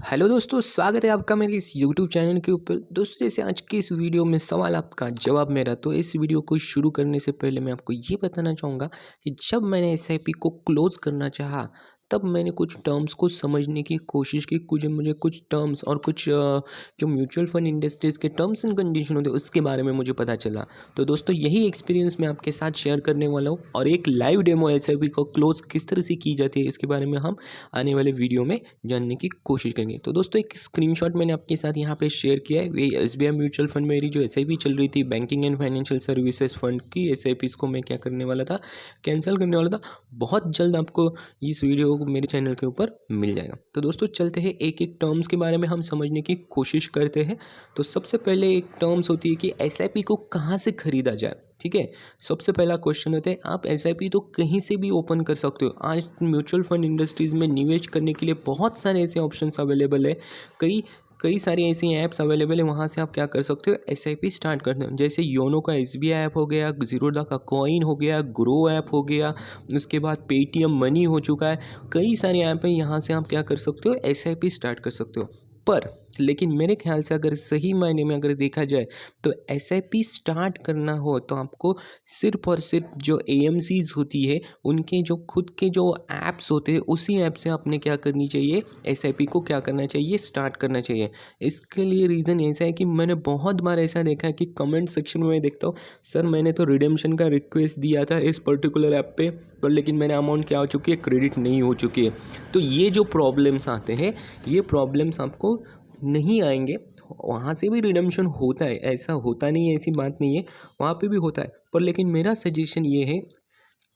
Hello दोस्तों, स्वागत है आपका मेरे इस यूट्यूब चैनल के ऊपर। दोस्तों, जैसे आज की इस वीडियो में सवाल आपका जवाब मेरा, तो इस वीडियो को शुरू करने से पहले मैं आपको ये बताना चाहूँगा कि जब मैंने एसआईपी को क्लोज़ करना चाहा, तब मैंने कुछ टर्म्स को समझने की कोशिश की। मुझे कुछ टर्म्स और कुछ जो म्यूचुअल फंड इंडस्ट्रीज़ के टर्म्स एंड कंडीशन होते हैं, उसके बारे में मुझे पता चला। तो दोस्तों, यही एक्सपीरियंस मैं आपके साथ शेयर करने वाला हूँ और एक लाइव डेमो एसआईपी को क्लोज़ किस तरह से की जाती है, इसके बारे में हम आने वाले वीडियो में जानने की कोशिश करेंगे। तो दोस्तों, एक स्क्रीनशॉट मैंने आपके साथ यहाँ पे शेयर किया है। ये एसबीआई म्यूचुअल फंड मेरी जो एसआईपी चल रही थी, banking and financial services fund की एसआईपीज़ को मैं क्या करने वाला था, कैंसिल करने वाला था। बहुत जल्द आपको इस वीडियो को मेरे चैनल के ऊपर मिल जाएगा। तो दोस्तों, चलते हैं एक एक टर्म्स के बारे में हम समझने की कोशिश करते हैं। तो सबसे पहले एक टर्म्स होती है कि एसआईपी को कहाँ से खरीदा जाए। ठीक है, सबसे पहला क्वेश्चन होता है, आप एसआईपी तो कहीं से भी ओपन कर सकते हो। आज म्यूचुअल फंड इंडस्ट्रीज़ में निवेश करने के लिए बहुत सारे ऐसे ऑप्शंस अवेलेबल है। कई कई सारी ऐसी ऐप्स अवेलेबल है, वहाँ से आप क्या कर सकते हो, एसआईपी स्टार्ट करते हो। जैसे योनो का एसबीआई ऐप हो गया, ज़ीरोधा का कॉइन हो गया, ग्रो ऐप हो गया, उसके बाद पेटीएम मनी हो चुका है। कई सारे ऐप हैं, यहाँ से आप क्या कर सकते हो, एसआईपी स्टार्ट कर सकते हो। पर लेकिन मेरे ख्याल से अगर सही मायने में अगर देखा जाए, तो एसआईपी स्टार्ट करना हो तो आपको सिर्फ और सिर्फ जो एएमसीज होती है, उनके जो खुद के जो ऐप्स होते हैं, उसी ऐप से आपने क्या करनी चाहिए, एसआईपी को क्या करना चाहिए, स्टार्ट करना चाहिए। इसके लिए रीज़न ऐसा है कि मैंने बहुत बार ऐसा देखा है कि कमेंट सेक्शन में मैं देखता हूँ, सर मैंने तो रिडेम्पशन का रिक्वेस्ट दिया था इस पर्टिकुलर ऐप पे, पर लेकिन मेरा अमाउंट क्या हो चुकी है, क्रेडिट नहीं हो चुकी है। तो ये जो प्रॉब्लम्स आते हैं, ये प्रॉब्लम्स आपको नहीं आएंगे। वहाँ से भी रिडेम्पशन होता है, ऐसा होता नहीं है, ऐसी बात नहीं है, वहाँ पे भी होता है। पर लेकिन मेरा सजेशन ये है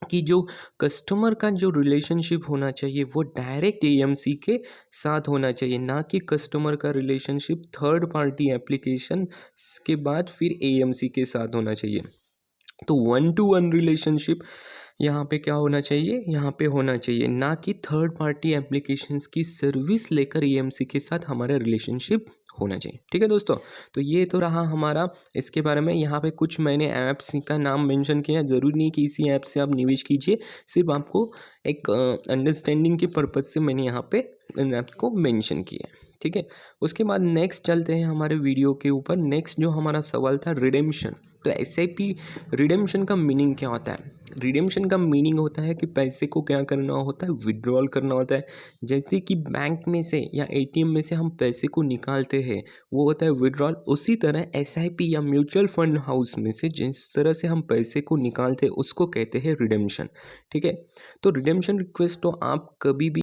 कि जो कस्टमर का जो रिलेशनशिप होना चाहिए, वो डायरेक्ट एएमसी के साथ होना चाहिए, ना कि कस्टमर का रिलेशनशिप थर्ड पार्टी एप्लीकेशन के बाद फिर एएमसी के साथ होना चाहिए। तो 1-to-1 रिलेशनशिप यहाँ पे क्या होना चाहिए, यहाँ पे होना चाहिए, ना कि थर्ड पार्टी एप्लीकेशंस की सर्विस लेकर एएमसी के साथ हमारा रिलेशनशिप होना चाहिए। ठीक है दोस्तों, तो ये तो रहा हमारा इसके बारे में। यहाँ पे कुछ मैंने ऐप्स का नाम मेंशन किया है, ज़रूरी नहीं कि इसी ऐप से आप निवेश कीजिए, सिर्फ आपको एक अंडरस्टैंडिंग के पर्पज़ से मैंने यहाँ पे इन ऐप को मेंशन किया है। ठीक है, उसके बाद नेक्स्ट चलते हैं हमारे वीडियो के ऊपर। नेक्स्ट जो हमारा सवाल था, रिडेम्पशन। तो एसआईपी रिडेम्पशन का मीनिंग क्या होता है? रिडेम्पशन का मीनिंग होता है कि पैसे को क्या करना होता है, विड्रॉल करना होता है। जैसे कि बैंक में से या एटीएम में से हम पैसे को निकालते हैं, वो होता है विड्रॉल। उसी तरह एसआईपी या म्यूचुअल फंड हाउस में से जिस तरह से हम पैसे को निकालते हैं, उसको कहते हैं रिडेम्पशन। ठीक है, तो रिडेम्पशन रिक्वेस्ट तो आप कभी भी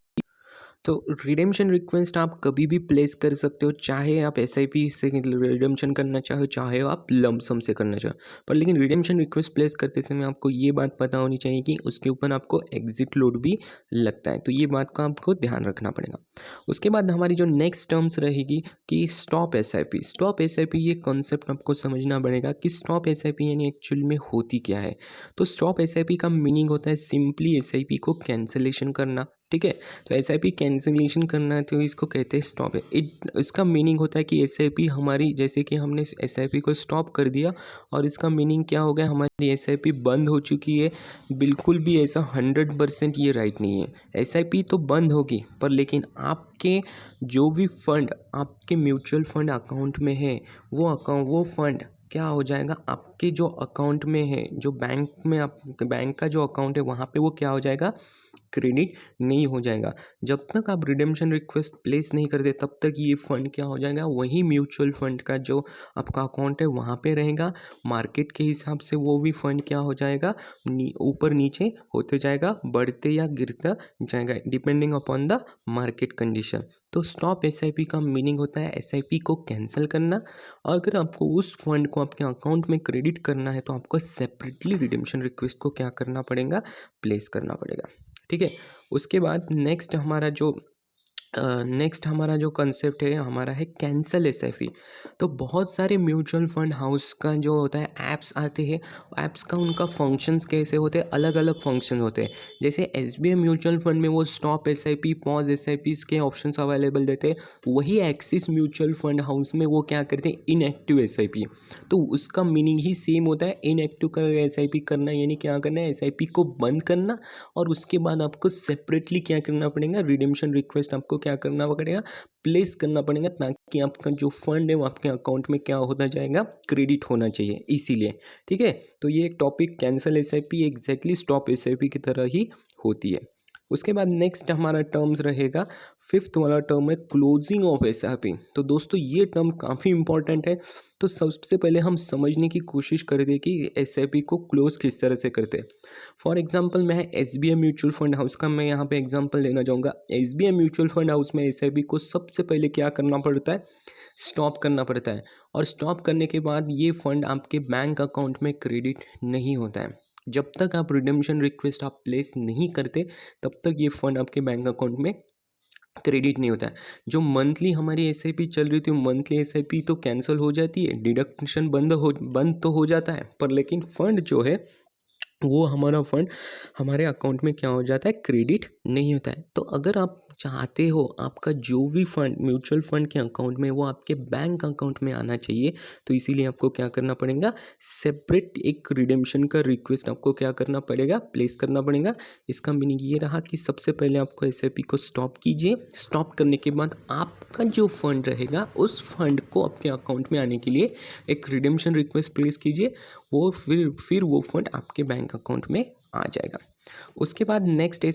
तो रिडेम्पशन रिक्वेस्ट आप कभी भी प्लेस कर सकते हो, चाहे आप एसआईपी से रिडेम्पशन करना चाहो, चाहे आप लमसम से करना चाहो। पर लेकिन रिडेम्पशन रिक्वेस्ट प्लेस करते समय आपको ये बात पता होनी चाहिए कि उसके ऊपर आपको एग्जिट लोड भी लगता है, तो ये बात का आपको ध्यान रखना पड़ेगा। उसके बाद हमारी जो नेक्स्ट टर्म्स रहेगी कि स्टॉप एसआईपी। स्टॉप एसआईपी, ये कॉन्सेप्ट आपको समझना पड़ेगा कि स्टॉप एसआईपी यानी एक्चुअल में होती क्या है। तो स्टॉप एसआईपी का मीनिंग होता है सिंपली एसआईपी को कैंसिलेशन करना। ठीक है, तो एसआईपी कैंसिलेशन करना है, तो इसको कहते हैं स्टॉप। इसका मीनिंग होता है कि एसआईपी हमारी, जैसे कि हमने एसआईपी को स्टॉप कर दिया और इसका मीनिंग क्या हो गया, हमारी एसआईपी बंद हो चुकी है। बिल्कुल भी ऐसा 100% ये राइट नहीं है। एसआईपी तो बंद होगी, पर लेकिन आपके जो भी फंड आपके म्यूचुअल फंड अकाउंट में है, वो फंड क्या हो जाएगा, आपके जो अकाउंट में है, जो बैंक में आप बैंक का जो अकाउंट है, वहाँ पे वो क्या हो जाएगा, क्रेडिट नहीं हो जाएगा। जब तक आप रिडेम्पशन रिक्वेस्ट प्लेस नहीं करते, तब तक ये फंड क्या हो जाएगा, वही म्यूचुअल फंड का जो आपका अकाउंट है वहाँ पे रहेगा। मार्केट के हिसाब से वो भी फंड क्या हो जाएगा, ऊपर नीचे होते जाएगा, बढ़ते या गिरता जाएगा, depending upon the market condition. तो स्टॉप एसआईपी का मीनिंग होता है एसआईपी को कैंसिल करना। अगर आपको उस फंड को आपके अकाउंट में क्रेडिट करना है, तो आपको सेपरेटली रिडेम्पशन रिक्वेस्ट को क्या करना पड़ेगा, प्लेस करना पड़ेगा। ठीक है, उसके बाद नेक्स्ट हमारा जो कंसेप्ट है, हमारा है कैंसल एसआईपी। तो बहुत सारे म्यूचुअल फंड हाउस का जो होता है ऐप्स आते हैं, ऐप्स का उनका फंक्शंस कैसे होते हैं, अलग अलग फंक्शन होते हैं। जैसे एसबीआई म्यूचुअल फंड में वो स्टॉप एसआईपी, पॉज एसआईपी के ऑप्शंस अवेलेबल देते हैं। वही एक्सिस म्यूचुअल फंड हाउस में वो क्या करते हैं, इनएक्टिव एसआईपी। तो उसका मीनिंग ही सेम होता है, इनएक्टिव कर एसआईपी करना, यानी क्या करना है, एसआईपी को बंद करना। और उसके बाद आपको सेपरेटली क्या करना पड़ेगा, रिडेम्पशन रिक्वेस्ट आपको क्या करना पड़ेगा, प्लेस करना पड़ेगा, ताकि आपका जो फंड है वो आपके अकाउंट में क्या होता जाएगा, क्रेडिट होना चाहिए इसीलिए। ठीक है, तो ये एक topic cancel SIP exactly stop SIP की तरह ही होती है। उसके बाद नेक्स्ट हमारा टर्म्स रहेगा, फिफ्थ वाला टर्म है क्लोजिंग ऑफ एसआईपी। तो दोस्तों ये टर्म काफ़ी इंपॉर्टेंट है। तो सबसे पहले हम समझने की कोशिश करेंगे कि एसआईपी को क्लोज किस तरह से करते हैं। फॉर एग्जांपल मैं एसबीआई म्यूचुअल फंड हाउस का मैं यहाँ पे एग्जांपल लेना चाहूँगा। एसबीआई म्यूचुअल फंड हाउस में एसआईपी को सबसे पहले क्या करना पड़ता है, स्टॉप करना पड़ता है। और स्टॉप करने के बाद ये फंड आपके बैंक अकाउंट में क्रेडिट नहीं होता है। जब तक आप रिडेम्पशन रिक्वेस्ट आप प्लेस नहीं करते तब तक ये फंड आपके बैंक अकाउंट में क्रेडिट नहीं होता है। जो मंथली हमारी एसआईपी चल रही थी, मंथली एसआईपी तो कैंसिल हो जाती है, डिडक्शन बंद तो हो जाता है, पर लेकिन फंड जो है वो हमारा फंड हमारे अकाउंट में क्या हो जाता है, क्रेडिट नहीं होता है। तो अगर आप चाहते हो आपका जो भी फंड म्यूचुअल फंड के अकाउंट में वो आपके बैंक अकाउंट में आना चाहिए, तो इसीलिए आपको क्या करना पड़ेगा, सेपरेट एक रिडेम्पशन का रिक्वेस्ट आपको क्या करना पड़ेगा, प्लेस करना पड़ेगा। इसका मीनिंग ये रहा कि सबसे पहले आपको एसआईपी को स्टॉप कीजिए। स्टॉप करने के बाद आपका जो फंड रहेगा उस फंड को आपके अकाउंट में आने के लिए एक रिडेम्पशन रिक्वेस्ट प्लेस कीजिए। वो फिर वो फंड आपके बैंक अकाउंट में आ जाएगा। उसके बाद नेक्स्ट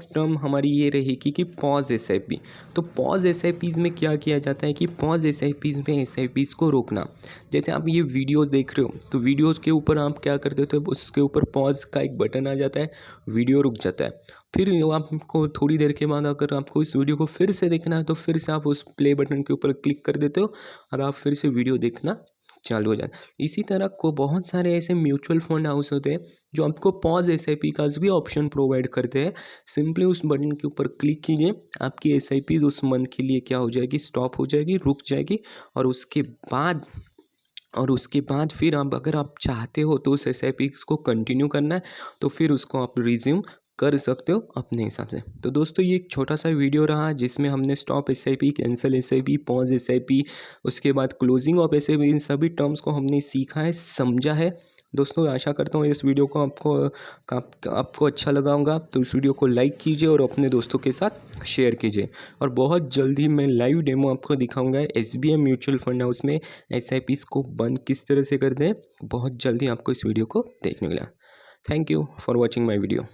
टर्म हमारी ये रहेगी कि पॉज एसआईपी। तो पॉज एसआईपीज़ में क्या किया जाता है कि पॉज एसआईपीज़ में एसआईपीज़ को रोकना। जैसे आप ये वीडियोस देख रहे हो तो वीडियोस के ऊपर आप क्या कर देते हो, उसके ऊपर पॉज का एक बटन आ जाता है, वीडियो रुक जाता है। फिर आपको थोड़ी देर के बाद अगर आपको इस वीडियो को फिर से देखना है तो फिर से आप उस प्ले बटन के ऊपर क्लिक कर देते हो और आप फिर से वीडियो देखना चालू हो जाए। इसी तरह को बहुत सारे ऐसे म्यूचुअल फंड हाउस होते हैं जो आपको पॉज एसआईपी का भी ऑप्शन प्रोवाइड करते हैं। सिंपली उस बटन के ऊपर क्लिक कीजिए, आपकी एसआईपी उस मंथ के लिए क्या हो जाएगी, स्टॉप हो जाएगी, रुक जाएगी। और उसके बाद फिर आप अगर आप चाहते हो तो उस एसआईपी को कंटिन्यू करना है तो फिर उसको आप रिज्यूम कर सकते हो अपने हिसाब से। तो दोस्तों ये एक छोटा सा वीडियो रहा जिसमें हमने stop SIP, cancel SIP, pause SIP, उसके बाद क्लोजिंग ऑफ एसआईपी, इन सभी टर्म्स को हमने सीखा है, समझा है। दोस्तों आशा करता हूँ इस वीडियो को आपको अच्छा लगा होगा। तो इस वीडियो को लाइक कीजिए और अपने दोस्तों के साथ शेयर कीजिए। और बहुत जल्दी मैं लाइव डेमो आपको दिखाऊंगा एसबीआई म्यूचुअल फंड हाउस में एसआईपीज़ को बंद किस तरह से कर दें। बहुत जल्दी आपको इस वीडियो को देखने मिला। Thank you for watching my video.